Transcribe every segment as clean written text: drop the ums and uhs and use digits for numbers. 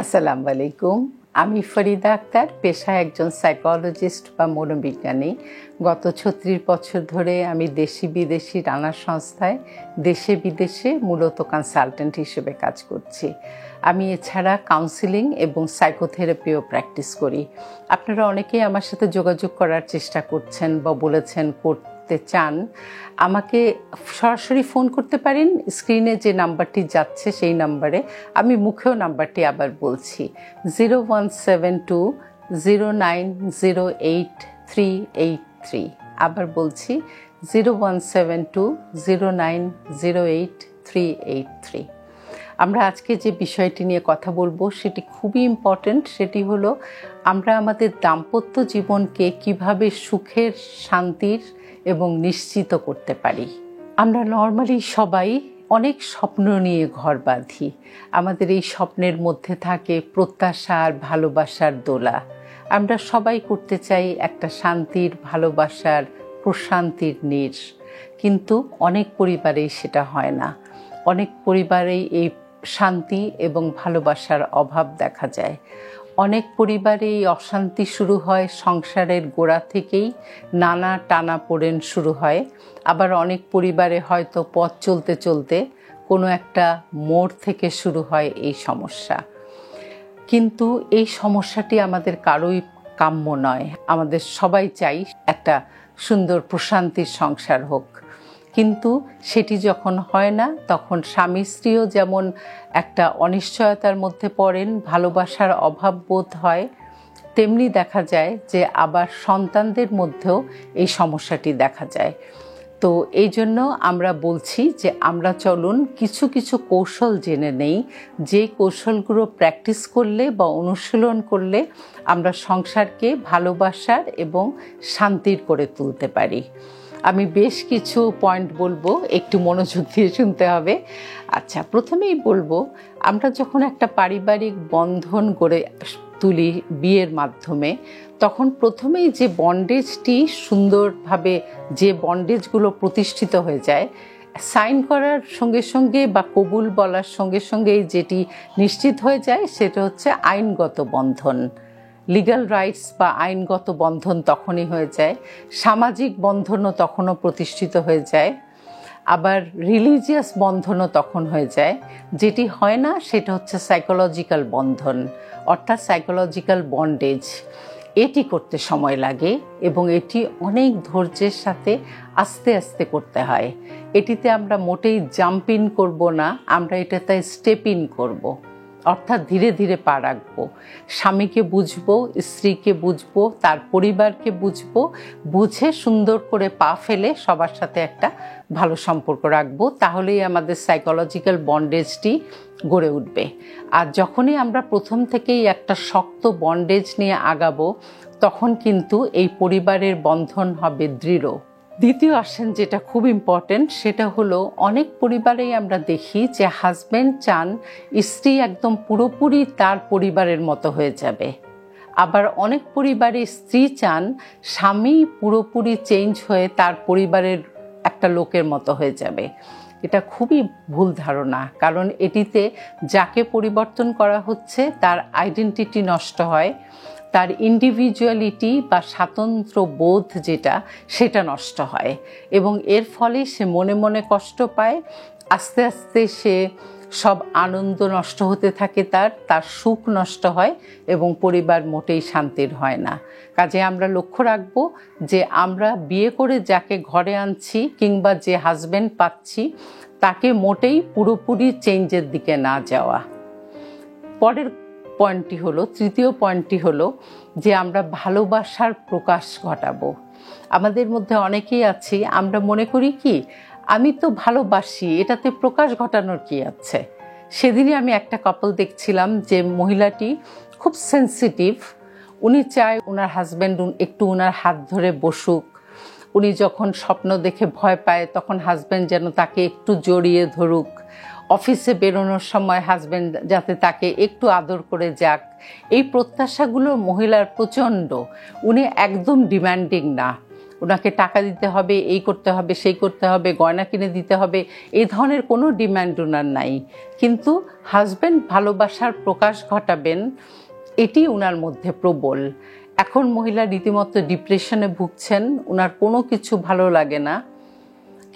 আসসালামু আলাইকুম। আমি ফরিদা আক্তার, পেশায় একজন সাইকোলজিস্ট বা মনোবিজ্ঞানী। গত ৩৬ বছর ধরে আমি দেশি বিদেশি নানা সংস্থায় দেশে বিদেশে মূলত কনসালটেন্ট হিসেবে কাজ করছি। আমি এছাড়া কাউন্সিলিং এবং সাইকোথেরাপিও প্র্যাকটিস করি। আপনারা অনেকেই আমার সাথে যোগাযোগ করার চেষ্টা করছেন বা বলেছেন করতে চান। আমাকে সরাসরি ফোন করতে পারেন, স্ক্রিনে যে নাম্বারটি যাচ্ছে সেই নাম্বারে। আমি মুখেও নাম্বারটি আবার বলছি, 017209088383। আবার বলছি 017209088383। আমরা আজকে যে বিষয়টি নিয়ে কথা বলবো সেটি খুবই ইম্পর্ট্যান্ট। সেটি হলো আমরা আমাদের দাম্পত্য জীবনকে কিভাবে সুখের, শান্তির এবং নিশ্চিত করতে পারি। আমরা নর্মালি সবাই অনেক স্বপ্ন নিয়ে ঘর বাঁধি। আমাদের এই স্বপ্নের মধ্যে থাকে প্রত্যাশা আর ভালোবাসার দোলা। আমরা সবাই করতে চাই একটা শান্তির, ভালোবাসার, প্রশান্তির নীড়। কিন্তু অনেক পরিবারেই সেটা হয় না। অনেক পরিবারেই এই শান্তি এবং ভালোবাসার অভাব দেখা যায়। অনেক পরিবারে এই অশান্তি শুরু হয় সংসারের গোড়া থেকেই, নানা টানাপোড়েন শুরু হয়। আবার অনেক পরিবারে হয়তো পথ চলতে চলতে কোনো একটা মোড় থেকে শুরু হয় এই সমস্যা। কিন্তু এই সমস্যাটি আমাদের কারোই কাম্য নয়। আমাদের সবাই চাই একটা সুন্দর প্রশান্তির সংসার হোক। কিন্তু সেটি যখন হয় না, তখন স্বামী স্ত্রীও যেমন একটা অনিশ্চয়তার মধ্যে পড়েন, ভালোবাসার অভাব বোধ হয়, তেমনি দেখা যায় যে আবার সন্তানদের মধ্যেও এই সমস্যাটি দেখা যায়। তো এই জন্য আমরা বলছি যে আমরা চলুন কিছু কিছু কৌশল জেনে নেই, যে কৌশলগুলো প্র্যাকটিস করলে বা অনুশীলন করলে আমরা সংসারকে ভালোবাসার এবং শান্তির করে তুলতে পারি। আমি বেশ কিছু পয়েন্ট বলবো, একটু মনোযোগ দিয়ে শুনতে হবে। আচ্ছা, প্রথমেই বলবো, আমরা যখন একটা পারিবারিক বন্ধন গড়ে তুলি বিয়ের মাধ্যমে, তখন প্রথমেই যে বন্ডেজটি সুন্দরভাবে, যে বন্ডেজগুলো প্রতিষ্ঠিত হয়ে যায়, সাইন করার সঙ্গে সঙ্গে বা কবুল বলার সঙ্গে সঙ্গেই যেটি নিশ্চিত হয়ে যায় সেটা হচ্ছে আইনগত বন্ধন। লিগ্যাল রাইটস বা আইনগত বন্ধন তখনই হয়ে যায়। সামাজিক বন্ধনও তখনও প্রতিষ্ঠিত হয়ে যায়। আবার রিলিজিয়াস বন্ধনও তখন হয়ে যায়। যেটি হয় না সেটা হচ্ছে সাইকোলজিক্যাল বন্ধন, অর্থাৎ সাইকোলজিক্যাল বন্ডেজ। এটি করতে সময় লাগে এবং এটি অনেক ধৈর্যের সাথে আস্তে আস্তে করতে হয়। এটিতে আমরা মোটেই জাম্প ইন করবো না, আমরা এটাতে স্টেপ ইন করবো, অর্থাৎ ধীরে ধীরে পা রাখবো। স্বামীকে বুঝবো, স্ত্রীকে বুঝবো, তার পরিবারকে বুঝবো, বুঝে সুন্দর করে পা ফেলে সবার সাথে একটা ভালো সম্পর্ক রাখবো। তাহলেই আমাদের সাইকোলজিক্যাল বন্ডেজটি গড়ে উঠবে। আর যখনই আমরা প্রথম থেকেই একটা শক্ত বন্ডেজ নিয়ে আগাবো, তখন কিন্তু এই পরিবারের বন্ধন হবে দৃঢ়। দ্বিতীয় আসেন যেটা খুব ইম্পর্টেন্ট, সেটা হলো অনেক পরিবারেই আমরা দেখি যে হাজব্যান্ড চান স্ত্রী একদম পুরোপুরি তার পরিবারের মতো হয়ে যাবে। আবার অনেক পরিবারে স্ত্রী চান স্বামী পুরোপুরি চেঞ্জ হয়ে তার পরিবারের একটা লোকের মতো হয়ে যাবে। এটা খুবই ভুল ধারণা, কারণ এটিতে যাকে পরিবর্তন করা হচ্ছে তার আইডেন্টিটি নষ্ট হয়, তার ইন্ডিভিজুয়ালিটি বা স্বাতন্ত্র্য বোধ যেটা, সেটা নষ্ট হয় এবং এর ফলে সে মনে মনে কষ্ট পায়। আস্তে আস্তে সে সব আনন্দ নষ্ট হতে থাকে, তার সুখ নষ্ট হয় এবং পরিবার মোটেই শান্তির হয় না। কাজে আমরা লক্ষ্য রাখবো যে আমরা বিয়ে করে যাকে ঘরে আনছি কিংবা যে হাজব্যান্ড পাচ্ছি, তাকে মোটেই পুরোপুরি চেঞ্জের দিকে না যাওয়া। পরের পয়েন্টটি হলো, তৃতীয় পয়েন্টটি হলো যে আমরা ভালোবাসার প্রকাশ ঘটাবো। আমাদের মধ্যে অনেকেই আছি, আমরা মনে করি কি আমি তো ভালোবাসি, এটাতে প্রকাশ ঘটানোর কি আছে। সেদিনই আমি একটা কাপল দেখছিলাম যে মহিলাটি খুব সেন্সিটিভ। উনি চায় ওনার হাজব্যান্ড একটু ওনার হাত ধরে বসুক। উনি যখন স্বপ্ন দেখে ভয় পায় তখন হাজব্যান্ড যেন তাকে একটু জড়িয়ে ধরুক। অফিসে বেরোনোর সময় হাজব্যান্ড যাতে তাকে একটু আদর করে যাক। এই প্রত্যাশাগুলো মহিলার প্রচণ্ড। উনি একদম ডিম্যান্ডিং না, ওনাকে টাকা দিতে হবে, এই করতে হবে, সেই করতে হবে, গয়না কিনে দিতে হবে, এই ধরনের কোনো ডিম্যান্ড ওনার নাই। কিন্তু হাজব্যান্ড ভালোবাসার প্রকাশ ঘটাবেন, এটি ওনার মধ্যে প্রবল। এখন মহিলা রীতিমতো ডিপ্রেশনে ভুগছেন, ওনার কোনো কিছু ভালো লাগে না,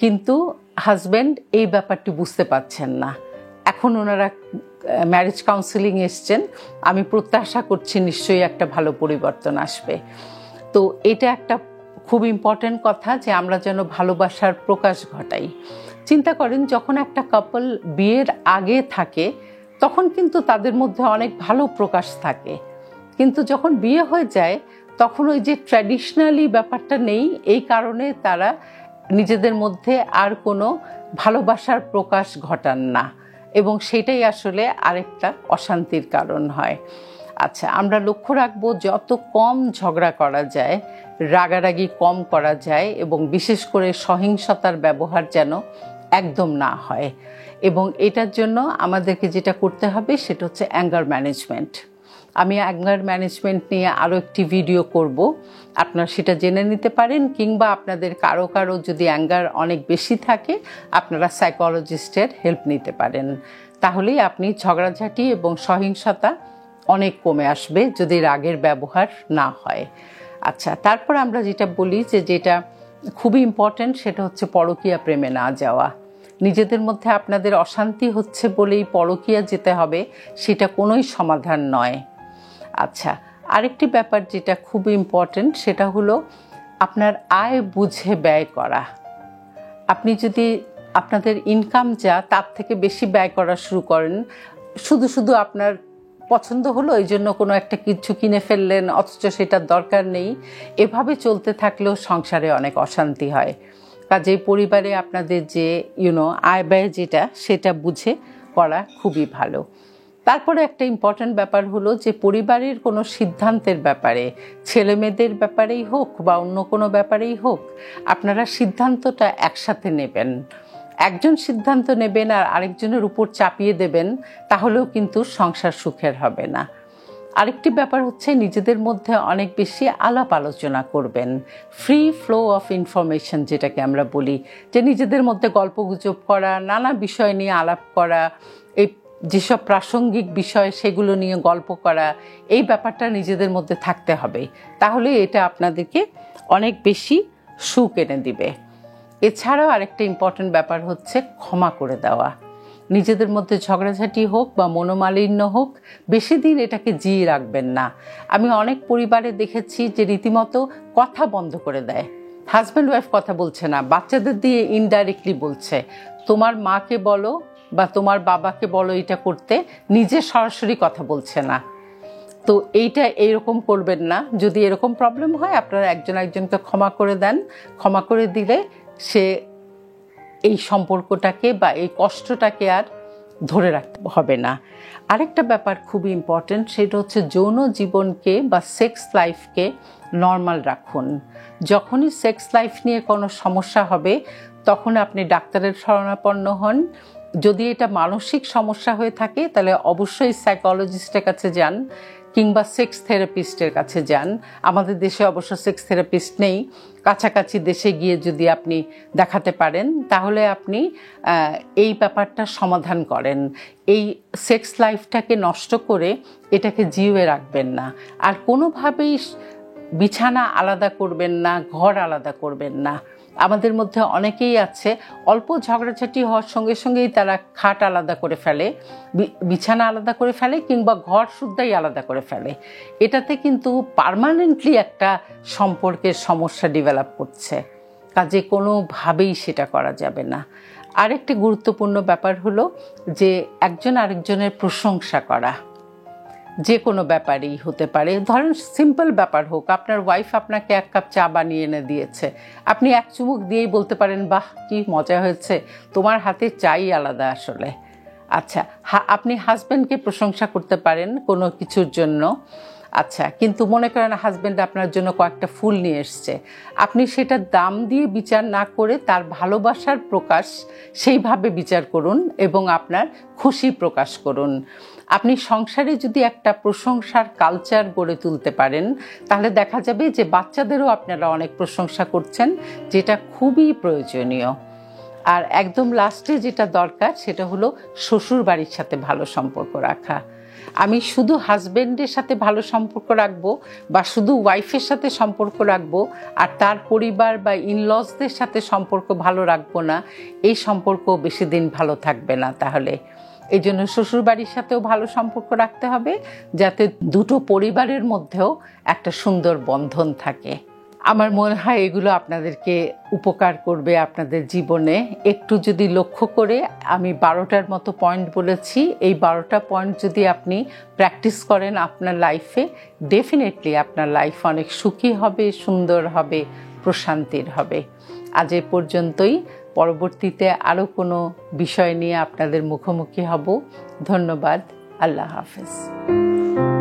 কিন্তু হাজব্যান্ড এই ব্যাপারটি বুঝতে পারছেন না। এখন ওনারা ম্যারেজ কাউন্সেলিং এসছেন, আমি প্রত্যাশা করছি নিশ্চয়ই একটা ভালো পরিবর্তন আসবে। তো এটা একটা খুব ইম্পর্টেন্ট কথা যে আমরা যেন ভালোবাসার প্রকাশ ঘটাই। চিন্তা করেন, যখন একটা কাপল বিয়ের আগে থাকে তখন কিন্তু তাদের মধ্যে অনেক ভালো প্রকাশ থাকে, কিন্তু যখন বিয়ে হয়ে যায় তখন ওই যে ট্র্যাডিশনালি ব্যাপারটা নেই, এই কারণে তারা নিজেদের মধ্যে আর কোনো ভালোবাসার প্রকাশ ঘটান না, এবং সেটাই আসলে আরেকটা অশান্তির কারণ হয়। আচ্ছা, আমরা লক্ষ্য রাখবো যত কম ঝগড়া করা যায়, রাগারাগি কম করা যায়, এবং বিশেষ করে সহিংসতার ব্যবহার যেন একদম না হয়। এবং এটার জন্য আমাদেরকে যেটা করতে হবে সেটা হচ্ছে অ্যাঙ্গার ম্যানেজমেন্ট। আমি অ্যাঙ্গার ম্যানেজমেন্ট নিয়ে আরও একটি ভিডিও করব, আপনারা সেটা জেনে নিতে পারেন, কিংবা আপনাদের কারো কারো যদি অ্যাঙ্গার অনেক বেশি থাকে আপনারা সাইকোলজিস্টের হেল্প নিতে পারেন। তাহলেই আপনি ঝগড়াঝাটি এবং সহিংসতা অনেক কমে আসবে যদি রাগের ব্যবহার না হয়। আচ্ছা, তারপর আমরা যেটা বলি যে যেটা খুবই ইম্পর্ট্যান্ট সেটা হচ্ছে পরকীয়া প্রেমে না যাওয়া। নিজেদের মধ্যে আপনাদের অশান্তি হচ্ছে বলেই পরকীয়া যেতে হবে সেটা কোনোই সমাধান নয়। আচ্ছা, আরেকটি ব্যাপার যেটা খুব ইম্পর্ট্যান্ট সেটা হলো আপনার আয় বুঝে ব্যয় করা। আপনি যদি আপনাদের ইনকাম যা তার থেকে বেশি ব্যয় করা শুরু করেন, শুধু শুধু আপনার পছন্দ হলো এই জন্য কোনো একটা কিছু কিনে ফেললেন অথচ সেটার দরকার নেই, এভাবে চলতে থাকলেও সংসারে অনেক অশান্তি হয়। কাজেই পরিবারে আপনাদের যে আয় ব্যয় যেটা সেটা বুঝে করা খুবই ভালো। তারপরে একটা ইম্পর্ট্যান্ট ব্যাপার হলো যে পরিবারের কোনো সিদ্ধান্তের ব্যাপারে, ছেলে মেয়েদের ব্যাপারেই হোক বা অন্য কোনো ব্যাপারেই হোক, আপনারা সিদ্ধান্তটা একসাথে নেবেন। একজন সিদ্ধান্ত নেবেন আর আরেকজনের উপর চাপিয়ে দেবেন, তাহলেও কিন্তু সংসার সুখের হবে না। আরেকটি ব্যাপার হচ্ছে নিজেদের মধ্যে অনেক বেশি আলাপ আলোচনা করবেন। ফ্রি ফ্লো অফ ইনফরমেশন যেটাকে আমরা বলি, যে নিজেদের মধ্যে গল্পগুজব করা, নানা বিষয় নিয়ে আলাপ করা, এই যেসব প্রাসঙ্গিক বিষয় সেগুলো নিয়ে গল্প করা, এই ব্যাপারটা নিজেদের মধ্যে থাকতে হবে। তাহলে এটা আপনাদেরকে অনেক বেশি সুখ এনে দিবে। এছাড়াও আরেকটা ইম্পর্টেন্ট ব্যাপার হচ্ছে ক্ষমা করে দেওয়া। নিজেদের মধ্যে ঝগড়াঝাটি হোক বা মনোমালিন্য হোক, বেশি দিন এটাকে জিয়ে রাখবেন না। আমি অনেক পরিবারে দেখেছি যে রীতিমতো কথা বন্ধ করে দেয়, হাজব্যান্ড ওয়াইফ কথা বলছে না, বাচ্চাদের দিয়ে ইনডাইরেক্টলি বলছে তোমার মাকে বলো বা তোমার বাবাকে বলো এটা করতে, নিজে সরাসরি কথা বলছে না। তো এইটা এইরকম করবেন না। যদি এরকম প্রবলেম হয় আপনারা একজন একজনকে ক্ষমা করে দেন। ক্ষমা করে দিলে সে এই সম্পর্কটাকে বা এই কষ্টটাকে আর ধরে রাখতে হবে না। আরেকটা ব্যাপার খুবই ইম্পর্ট্যান্ট, সেটা হচ্ছে যৌন জীবনকে বা সেক্স লাইফকে নর্মাল রাখুন। যখনই সেক্স লাইফ নিয়ে কোনো সমস্যা হবে তখন আপনি ডাক্তারের শরণাপন্ন হন। যদি এটা মানসিক সমস্যা হয়ে থাকে তাহলে অবশ্যই সাইকোলজিস্টের কাছে যান কিংবা সেক্স থেরাপিস্টের কাছে যান। আমাদের দেশে অবশ্য সেক্স থেরাপিস্ট নেই, কাছাকাছি দেশে গিয়ে যদি আপনি দেখাতে পারেন তাহলে আপনি এই ব্যাপারটা সমাধান করেন। এই সেক্স লাইফটাকে নষ্ট করে এটাকে জিইয়ে রাখবেন না। আর কোনোভাবেই বিছানা আলাদা করবেন না, ঘর আলাদা করবেন না। আমাদের মধ্যে অনেকেই আছে অল্প ঝগড়াঝাটি হওয়ার সঙ্গে সঙ্গেই তারা খাট আলাদা করে ফেলে, বিছানা আলাদা করে ফেলে কিংবা ঘর শুদ্ধাই আলাদা করে ফেলে। এটাতে কিন্তু পার্মানেন্টলি একটা সম্পর্কের সমস্যা ডেভেলপ করছে। কাজে কোনোভাবেই সেটা করা যাবে না। আরেকটি গুরুত্বপূর্ণ ব্যাপার হলো যে একজন আরেকজনের প্রশংসা করা। যে কোনো ব্যাপারেই হতে পারে, ধরেন সিম্পল ব্যাপার হোক, আপনার ওয়াইফ আপনাকে এক কাপ চা বানিয়ে এনে দিয়েছে, আপনি এক চুমুক দিয়েই বলতে পারেন বাহ কি মজা হয়েছে, তোমার হাতে চাই আলাদা আসলে। আচ্ছা, আপনি হাজব্যান্ডকে প্রশংসা করতে পারেন কোনো কিছুর জন্য। আচ্ছা, কিন্তু মনে করেন হাজব্যান্ড আপনার জন্য কয়েকটা ফুল নিয়ে এসছে, আপনি সেটা দাম দিয়ে বিচার না করে তার ভালোবাসার প্রকাশ সেইভাবে বিচার করুন এবং আপনার খুশি প্রকাশ করুন। আপনি সংসারে যদি একটা প্রশংসার কালচার গড়ে তুলতে পারেন, তাহলে দেখা যাবে যে বাচ্চাদেরও আপনারা অনেক প্রশংসা করছেন, যেটা খুবই প্রয়োজনীয়। আর একদম লাস্টে যেটা দরকার সেটা হলো শ্বশুর বাড়ির সাথে ভালো সম্পর্ক রাখা। আমি শুধু হাজবেন্ডের সাথে ভালো সম্পর্ক রাখবো বা শুধু ওয়াইফের সাথে সম্পর্ক রাখবো আর তার পরিবার বা ইনলসদের সাথে সম্পর্ক ভালো রাখবো না, এই সম্পর্ক বেশি দিন ভালো থাকবে না। তাহলে এই জন্য শ্বশুরবাড়ির সাথেও ভালো সম্পর্ক রাখতে হবে, যাতে দুটো পরিবারের মধ্যেও একটা সুন্দর বন্ধন থাকে। আমার মনে হয় এগুলো আপনাদেরকে উপকার করবে আপনাদের জীবনে। একটু যদি লক্ষ্য করে, আমি 12টার মতো পয়েন্ট বলেছি, এই 12টা পয়েন্ট যদি আপনি প্র্যাকটিস করেন আপনার লাইফে, ডেফিনেটলি আপনার লাইফ অনেক সুখী হবে, সুন্দর হবে, প্রশান্তির হবে। আজ এ পর্যন্তই। পরবর্তীতে আরও কোনো বিষয় নিয়ে আপনাদের মুখোমুখি হব। ধন্যবাদ। আল্লাহ হাফেজ।